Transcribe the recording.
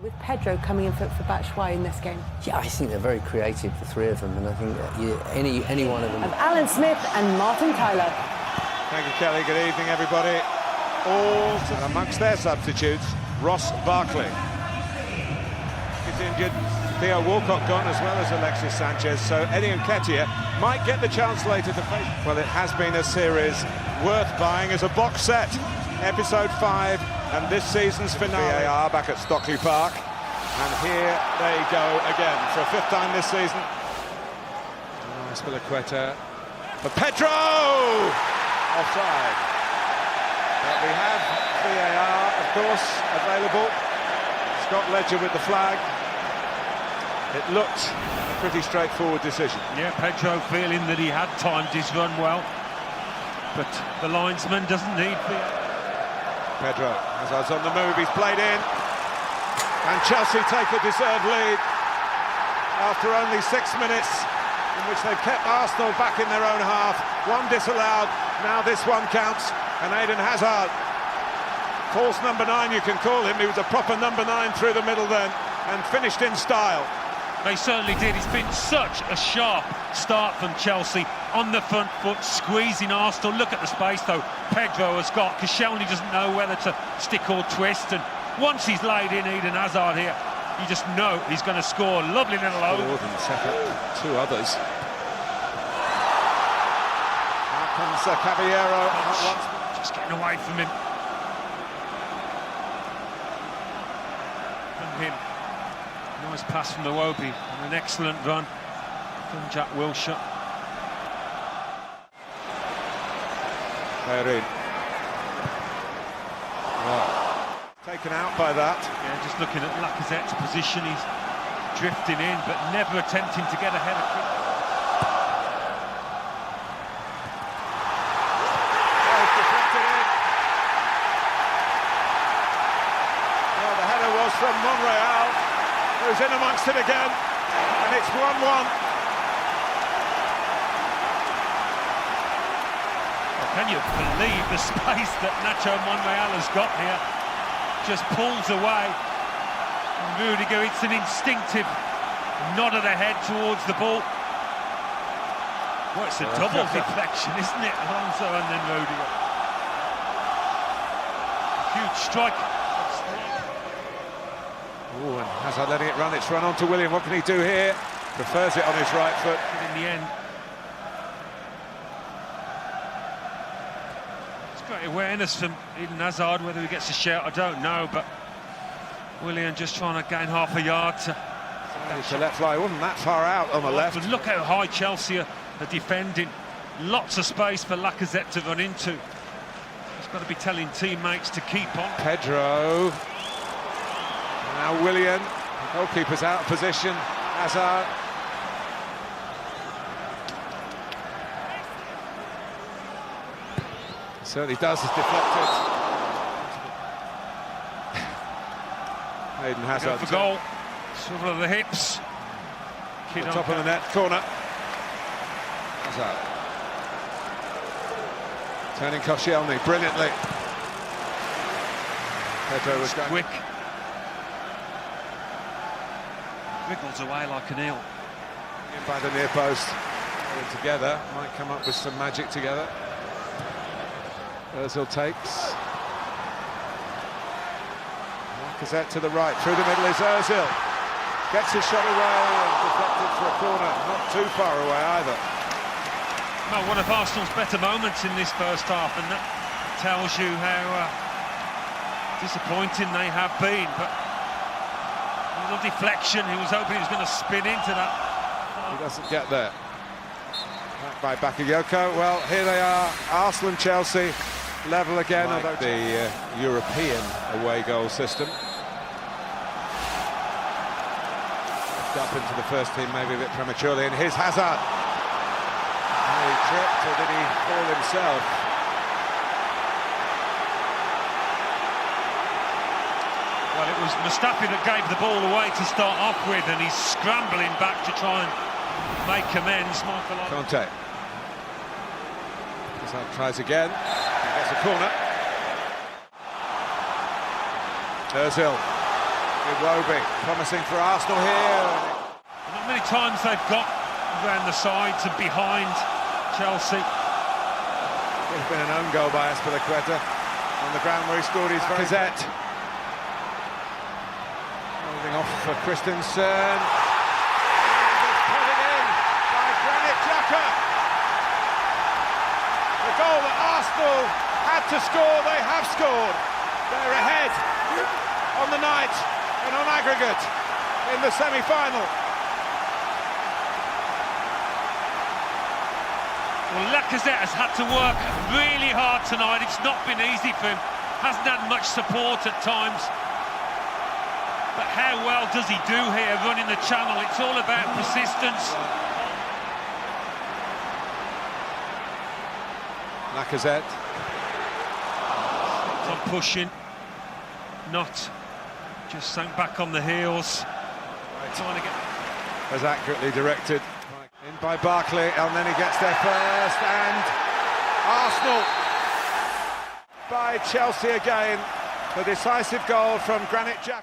With Pedro coming in for Batshuayi in this game. Yeah, I think they're very creative, the three of them, and I think that any one of them. Of Alan Smith and Martin Tyler. Thank you, Kelly. Good evening, everybody. All amongst their substitutes, Ross Barkley is injured. Theo Walcott gone, as well as Alexis Sanchez. So Eddie Nketiah might get the chance later to face. Well, it has been a series worth buying as a box set. Episode 5 and this season's finale. VAR back at Stockley Park, and here they go again for a 5th time this season. Spilicueta for Pedro, offside. But we have VAR, of course, available. Scott Ledger with the flag. It looked a pretty straightforward decision. Yeah, Pedro feeling that he had timed his run well, but the linesman doesn't need VAR. Pedro, Hazard's on the move, he's played in, and Chelsea take a deserved lead after only 6 minutes, in which they've kept Arsenal back in their own half. One disallowed, now this one counts, and Eden Hazard, false number 9 you can call him, he was a proper number 9 through the middle then, and finished in style. They certainly did. It's been such a sharp start from Chelsea, on the front foot, squeezing Arsenal. Look at the space, though, Pedro has got. Koscielny doesn't know whether to stick or twist, and once he's laid in Eden Hazard here, you just know he's going to score. Lovely little over. Set up 2 others. Now comes Caballero. Just getting away from him. From him. Nice pass from the Iwobi, and an excellent run from Jack Wilshere. Bellerin. Taken out by that. Yeah, just looking at Lacazette's position, he's drifting in, but never attempting to get ahead of him. Deflected in. Well, the header was from Monreal, who's in amongst it again, and it's 1-1. Can you believe the space that Nacho Monreal has got here? Just pulls away. And Rudiger, it's an instinctive nod of the head towards the ball. Well, it's a double deflection, isn't it? Alonso and then Rudiger. Huge strike. Oh, and Hazard letting it run. It's run on to Willian. What can he do here? Prefers it on his right foot. But in the end, great awareness from Eden Hazard. Whether he gets a shout, I don't know, but Willian just trying to gain half a yard to let fly. Wasn't that far out on the left. But look how high Chelsea are defending. Lots of space for Lacazette to run into. He's got to be telling teammates to keep on. Pedro. Now Willian. The goalkeeper's out of position. Hazard. Certainly does, it's deflected. Eden Hazard for goal. Swivel of the hips. The top of the net, corner. Hazard. Turning Koscielny brilliantly. Pedro was going quick. Wriggles away like an eel. In by the near post. Together, might come up with some magic together. Ozil takes. Lacazette to the right, through the middle is Ozil. Gets his shot away and deflected for a corner, not too far away either. Well, one of Arsenal's better moments in this first half, and that tells you how disappointing they have been. But a little deflection, he was hoping he was going to spin into that. He doesn't get there. Back by Bakayoko. Well, here they are, Arsenal and Chelsea. Level again, although the European away goal system. Up into the first team maybe a bit prematurely, and here's Hazard. He tripped, or did he fall himself? Well, it was Mustafi that gave the ball away to start off with, and he's scrambling back to try and make amends. Conte. Hazard tries again. Gets a corner. Ozil. Iwobi, promising for Arsenal here. Not many times they've got around the sides and behind Chelsea. There's been an own goal by Azpilicueta on the ground where he scored his very... Lacazette. Holding off for Christensen. Put it in by Granit Xhaka. The goal that Arsenal had to score, they have scored. They're ahead on the night and on aggregate in the semi-final. Well, Lacazette has had to work really hard tonight. It's not been easy for him. Hasn't had much support at times. But how well does he do here running the channel? It's all about persistence. Lacazette. Not pushing. Not just sank back on the heels. Trying to get... As accurately directed. In by Barkley, and then he gets there first, and Arsenal by Chelsea again. The decisive goal from Granit Xhaka.